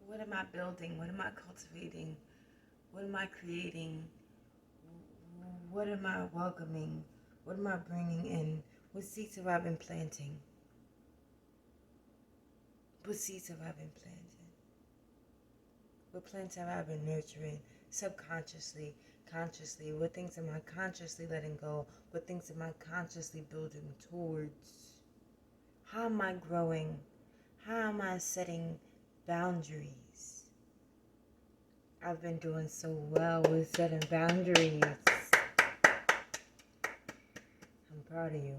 What am I building? What am I cultivating? What am I creating? What am I welcoming? What am I bringing in? What seeds have I been planting? What seeds have I been planting? What plants have I been nurturing subconsciously, consciously? What things am I consciously letting go? What things am I consciously building towards? How am I growing? How am I setting boundaries? I've been doing so well with setting boundaries. I'm proud of you.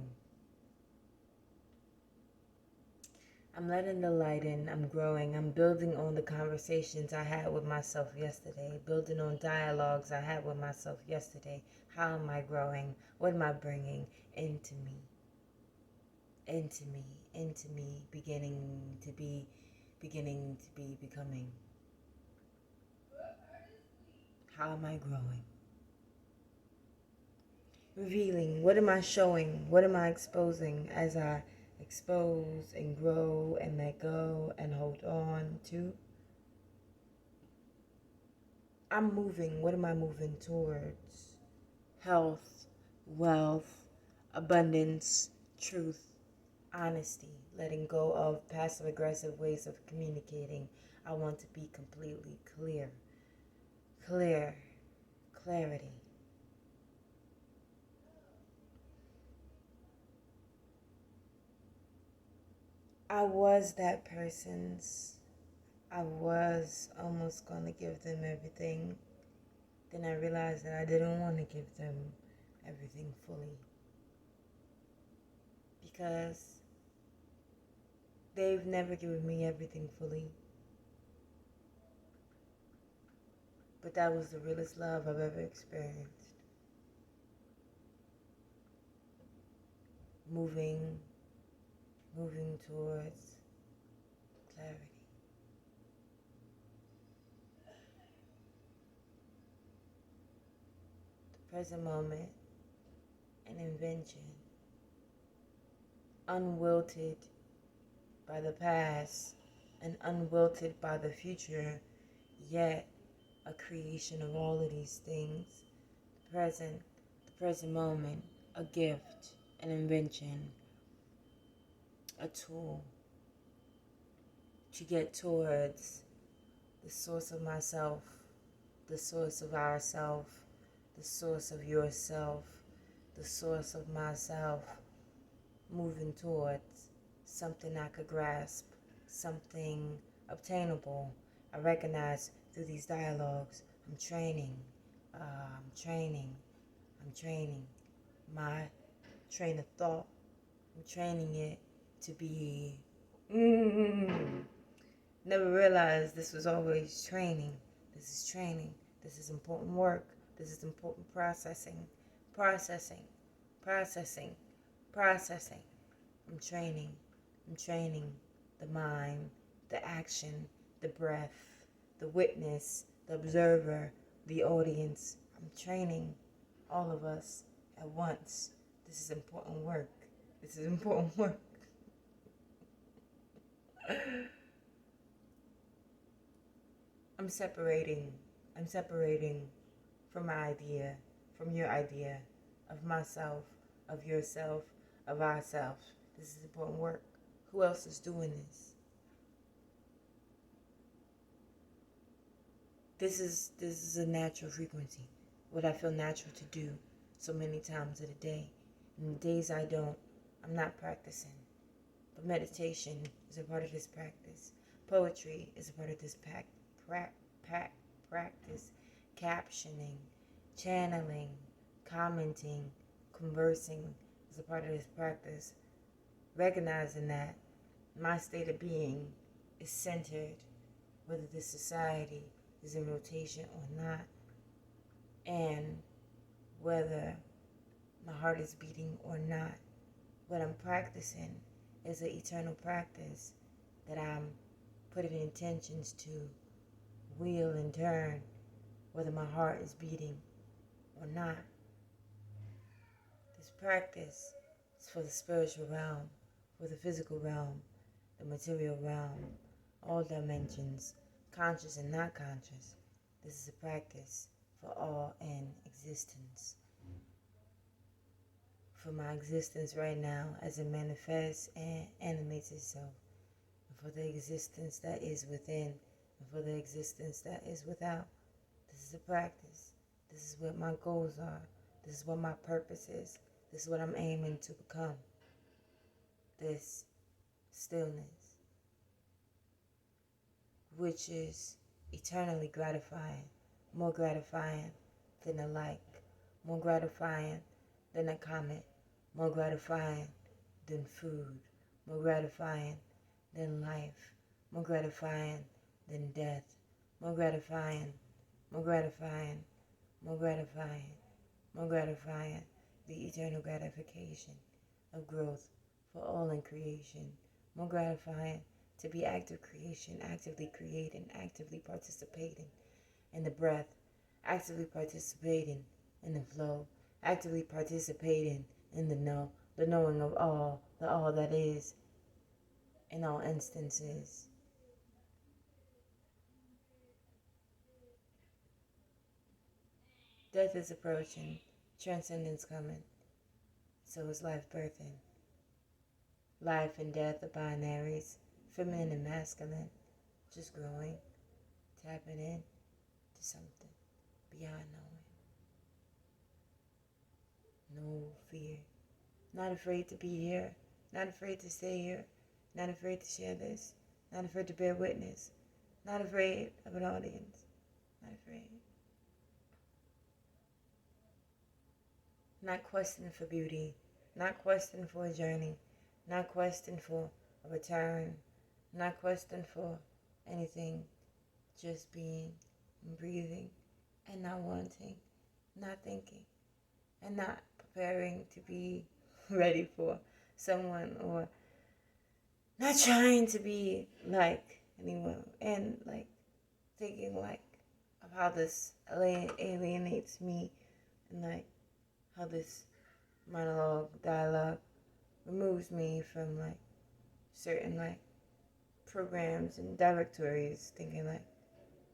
I'm letting the light in. I'm growing. I'm building on the conversations I had with myself yesterday, building on dialogues I had with myself yesterday. How am I growing? What am I bringing into me? Into me, into me, beginning to be becoming. How am I growing? Revealing. What am I showing? What am I exposing as I expose and grow and let go and hold on to? I'm moving. What am I moving towards? Health, wealth, abundance, truth, honesty, letting go of passive aggressive ways of communicating. I want to be completely clear. Clarity. I was that person's. I was almost going to give them everything. Then I realized that I didn't want to give them everything fully because they've never given me everything fully. But that was the realest love I've ever experienced. Moving towards clarity. The present moment, an invention, unwilted by the past and unwilted by the future, yet a creation of all of these things. The present moment, a gift, an invention, a tool to get towards the source of myself, the source of ourself, the source of yourself, the source of myself, moving towards something I could grasp, something obtainable. I recognize through these dialogues, I'm training, I'm training my train of thought. I'm training it to be, never realized this was always training. This is training. This is important work. This is important processing, processing, processing, processing. I'm training. I'm training the mind, the action, the breath, the witness, the observer, the audience. I'm training all of us at once. This is important work. This is important work. I'm separating. I'm separating from my idea, from your idea, of myself, of yourself, of ourselves. This is important work. Who else is doing this? This is a natural frequency. What I feel natural to do so many times of the day. And the days I don't, I'm not practicing. But meditation is a part of this practice. Poetry is a part of this practice. Captioning, channeling, commenting, conversing is a part of this practice. Recognizing that my state of being is centered, whether this society is in rotation or not, and whether my heart is beating or not. What I'm practicing is an eternal practice that I'm putting intentions to wheel and turn, whether my heart is beating or not. This practice is for the spiritual realm, for the physical realm, the material realm, all dimensions, conscious and not conscious. This is a practice for all in existence. For my existence right now as it manifests and animates itself, and for the existence that is within, and for the existence that is without. This is a practice. This is what my goals are. This is what my purpose is. This is what I'm aiming to become. This stillness, which is eternally gratifying, more gratifying than a like, more gratifying than a comment, more gratifying than food, more gratifying than life, more gratifying than death, more gratifying, more gratifying, more gratifying, more gratifying, the eternal gratification of growth for all in creation, more gratifying to be active creation, actively creating, actively participating in the breath, actively participating in the flow, actively participating in the knowing of all, the all that is in all instances. Death is approaching, transcendence coming, so is life birthing. Life and death are binaries, feminine and masculine, just growing, tapping in to something beyond knowing. No fear. Not afraid to be here, not afraid to stay here, not afraid to share this, not afraid to bear witness, not afraid of an audience, not afraid. Not questing for beauty, not questing for a journey, not questing for a return, not questing for anything, just being and breathing and not wanting, not thinking, and not preparing to be ready for someone or not trying to be like anyone and like thinking like of how this alienates me and like how this dialogue removes me from like certain like programs and directories, thinking like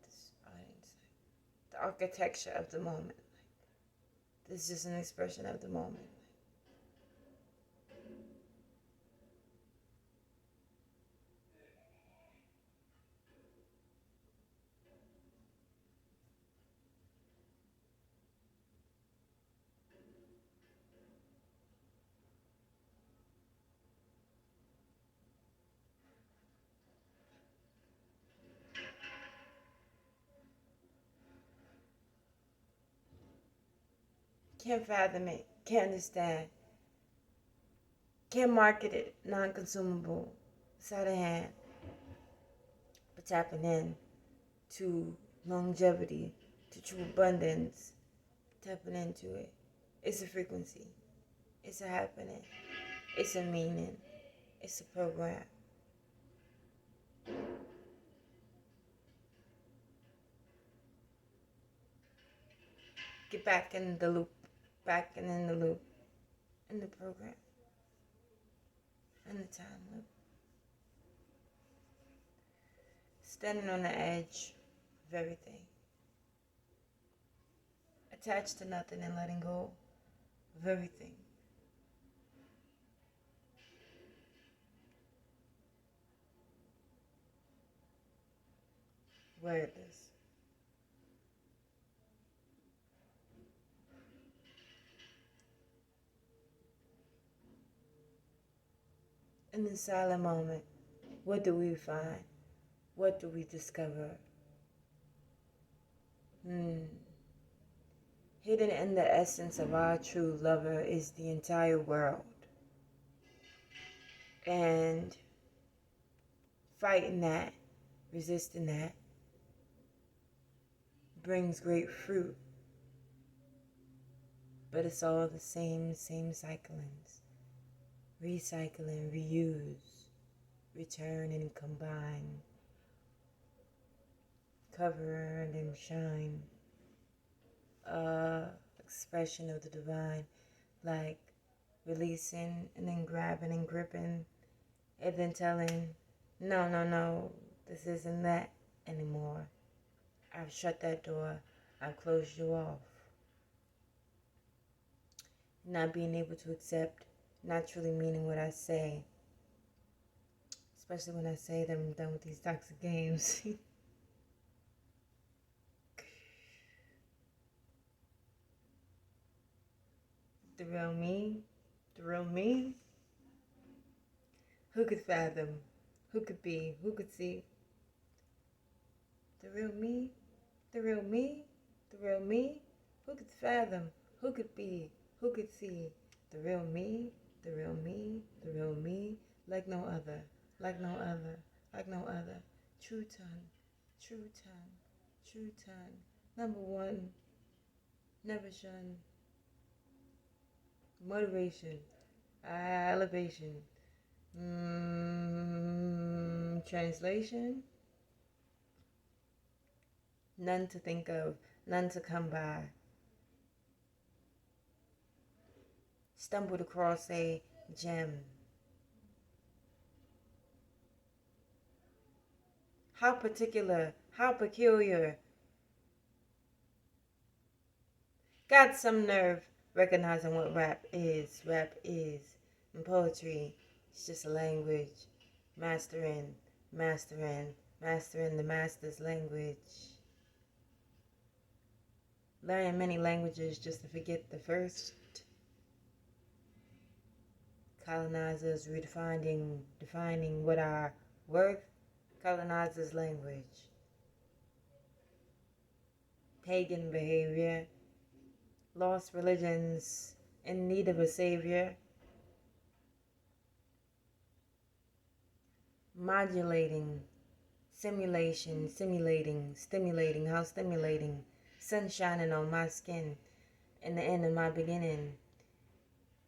this audience, like, the architecture of the moment, like this is just an expression of the moment. Can't fathom it, can't understand, can't market it, non-consumable. It's out of hand. But tapping in to longevity, to true abundance, tapping into it. It's a frequency. It's a happening. It's a meaning. It's a program. Get back in the loop. Back and in the loop. In the program. In the time loop. Standing on the edge of everything. Attached to nothing and letting go of everything. Wordless. In the silent moment, what do we find? What do we discover? Hidden in the essence of our true lover is the entire world. And fighting that, resisting that, brings great fruit. But it's all the same cyclings. Recycling, reuse, return and combine. Cover and then shine. Expression of the divine, like releasing and then grabbing and gripping and then telling, no, this isn't that. anymore. I've shut that door. I've closed you off. Not being able to accept, not truly meaning what I say. Especially when I say that I'm done with these toxic games. The real me, the real me. Who could fathom? Who could be? Who could see? The real me, the real me, the real me. Who could fathom? Who could be? Who could see? The real me, the real me, the real me. Like no other, like no other, like no other. True tongue, true tongue, true tongue. Number one, never shun. Motivation, elevation. Translation, none to think of, none to come by. Stumbled across a gem. How particular, how peculiar. Got some nerve recognizing what rap is. Rap is. And poetry, it's just a language. Mastering, mastering, mastering the master's language. Learning many languages just to forget the first. Colonizers defining what our worth. Colonizers' language. Pagan behavior. Lost religions in need of a savior. Modulating, simulation, simulating, stimulating, how stimulating. Sun shining on my skin in the end of my beginning.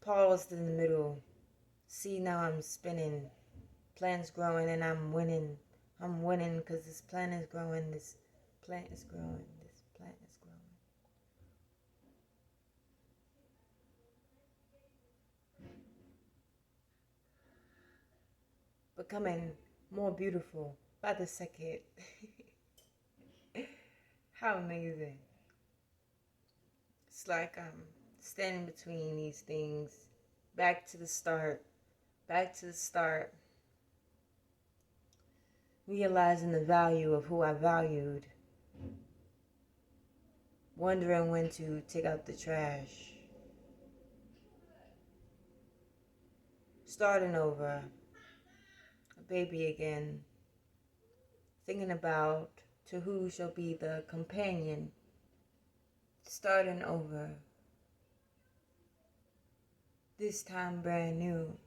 Paused in the middle. See, now I'm spinning. Plant's growing and I'm winning. I'm winning because this plant is growing. This plant is growing. This plant is growing. Becoming more beautiful by the second. How amazing. It's like I'm standing between these things. Back to the start. Back to the start. Realizing the value of who I valued. Wondering when to take out the trash. Starting over. A baby again. Thinking about to who shall be the companion. Starting over. This time brand new.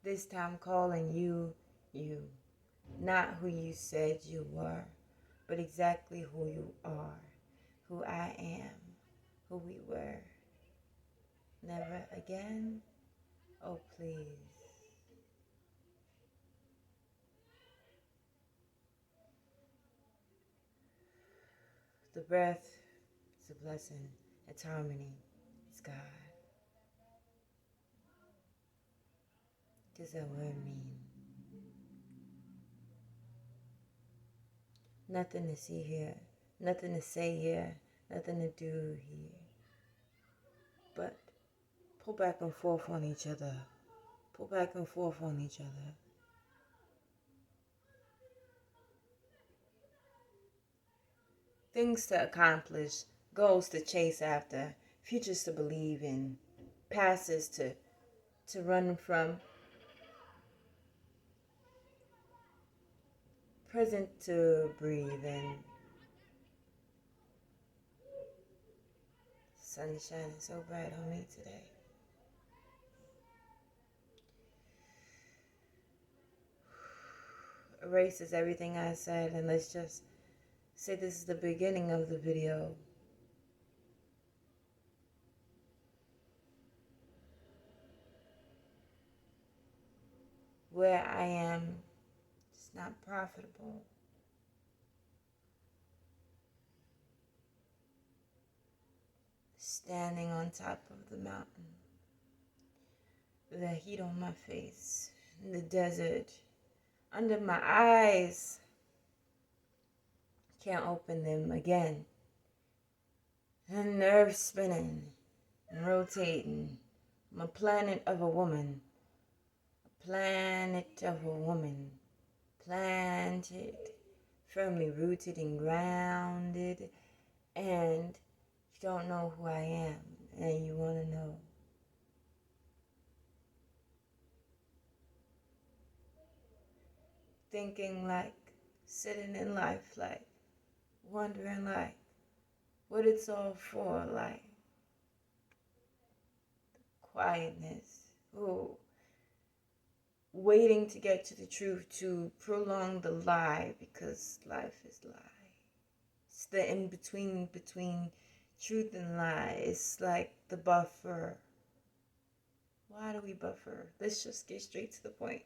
This time calling you, you. Not who you said you were, but exactly who you are. Who I am. Who we were. Never again? Oh, please. The breath is a blessing. It's harmony. It's God. What does that word mean? Nothing to see here. Nothing to say here. Nothing to do here. But pull back and forth on each other. Pull back and forth on each other. Things to accomplish, goals to chase after, futures to believe in, passes to run from, present to breathe in. Sun is shining so bright on me today. Erases everything I said, and let's just say this is the beginning of the video. Where I am, it's not profitable. Standing on top of the mountain, the heat on my face, in the desert, under my eyes. Can't open them again. And nerves spinning and rotating. I'm a planet of a woman. A planet of a woman. Planted, firmly rooted and grounded. And you don't know who I am. And you want to know. Thinking like, sitting in life like, wondering like, what it's all for, like, quietness. Oh, waiting to get to the truth to prolong the lie because life is lie. It's the in between truth and lie. It's like the buffer. Why do we buffer? Let's just get straight to the point.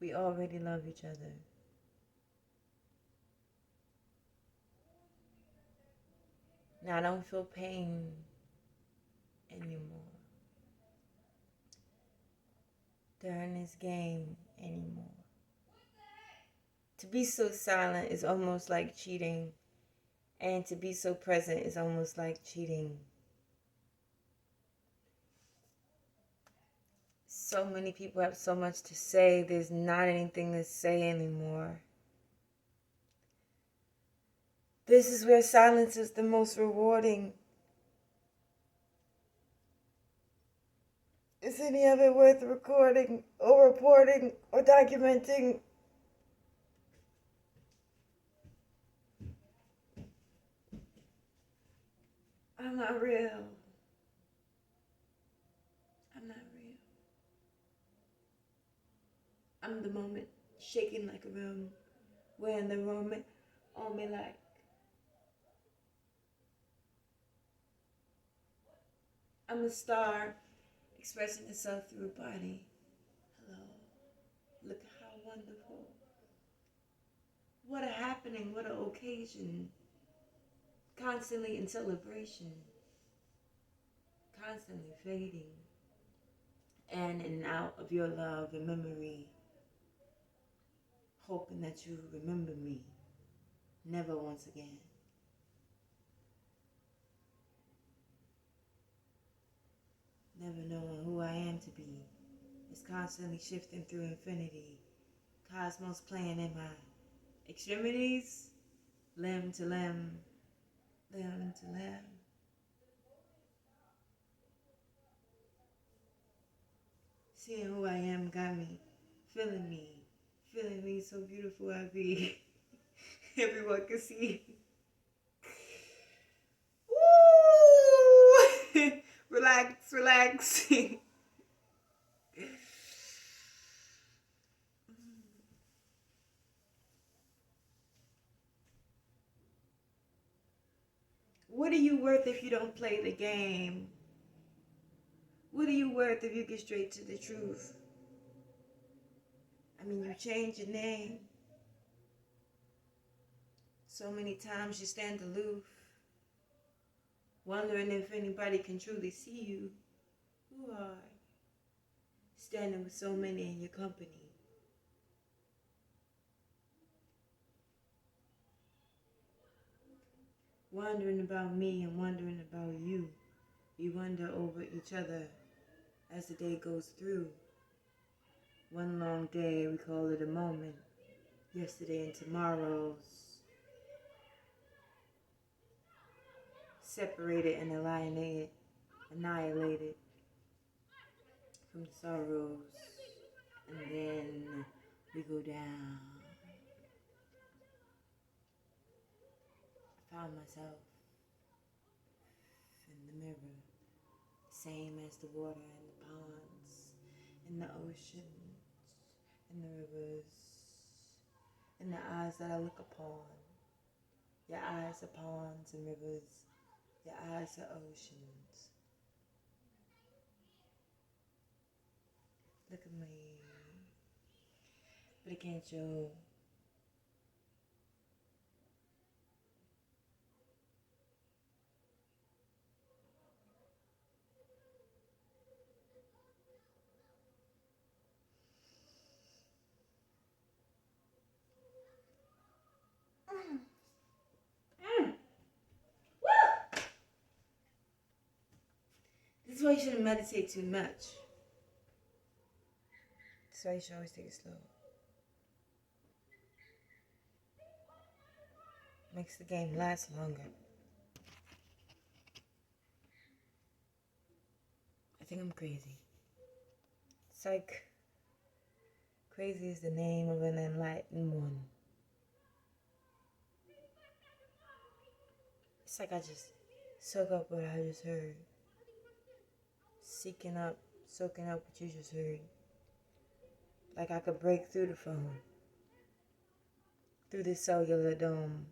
We already love each other. Now I don't feel pain anymore during this game anymore. To be so silent is almost like cheating, and to be so present is almost like cheating. So many people have so much to say, there's not anything to say anymore. This is where silence is the most rewarding. Is any of it worth recording or reporting or documenting? I'm not real. I'm not real. I'm the moment, shaking like a room, wearing the moment on me like. I'm a star, expressing itself through a body. Hello. Look how wonderful. What a happening, what an occasion. Constantly in celebration. Constantly fading. And in and out of your love and memory. Hoping that you remember me. Never once again. Never knowing who I am to be. It's constantly shifting through infinity. Cosmos playing in my extremities. Limb to limb. Limb to limb. Seeing who I am got me. Feeling me so beautiful I be. Everyone can see. Woo! Relax, relax. What are you worth if you don't play the game? What are you worth if you get straight to the truth? I mean, you change your name. So many times you stand aloof, wondering if anybody can truly see you. Who are standing with so many in your company? Wondering about me and wondering about you. We wonder over each other as the day goes through. One long day, we call it a moment. Yesterday and tomorrow's separated and annihilated from sorrows. And then we go down. I found myself in the mirror, same as the water in the ponds, in the oceans, in the rivers, in the eyes that I look upon. Your eyes are ponds and rivers, your eyes are oceans. Look at me, but I can't show. That's why you shouldn't meditate too much. That's why you should always take it slow. Makes the game last longer. I think I'm crazy. It's like crazy is the name of an enlightened one. It's like I just soak up what I just heard. Soaking up what you just heard. Like I could break through the phone, through the cellular dome,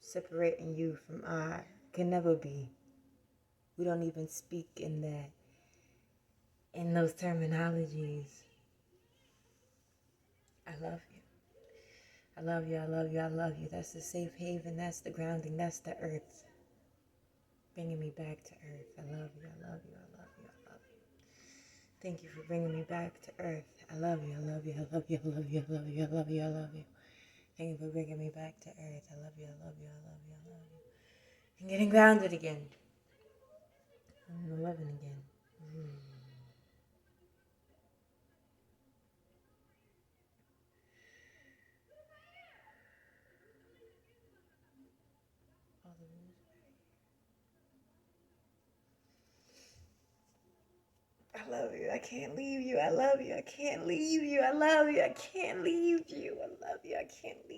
separating you from I. Can never be. We don't even speak in that, in those terminologies. I love you. I love you, I love you, I love you. That's the safe haven, that's the grounding, that's the earth. Bringing me back to earth. I love you, I love you, I love you, I love you. Thank you for bringing me back to earth. I love you, I love you, I love you, I love you, I love you, I love you, I love you. Thank you for bringing me back to earth. I love you, I love you, I love you, I love you. And getting grounded again. I'm 11 again. All the rules. I love you. I can't leave you. I love you. I can't leave you. I love you. I can't leave you. I love you. I can't leave you.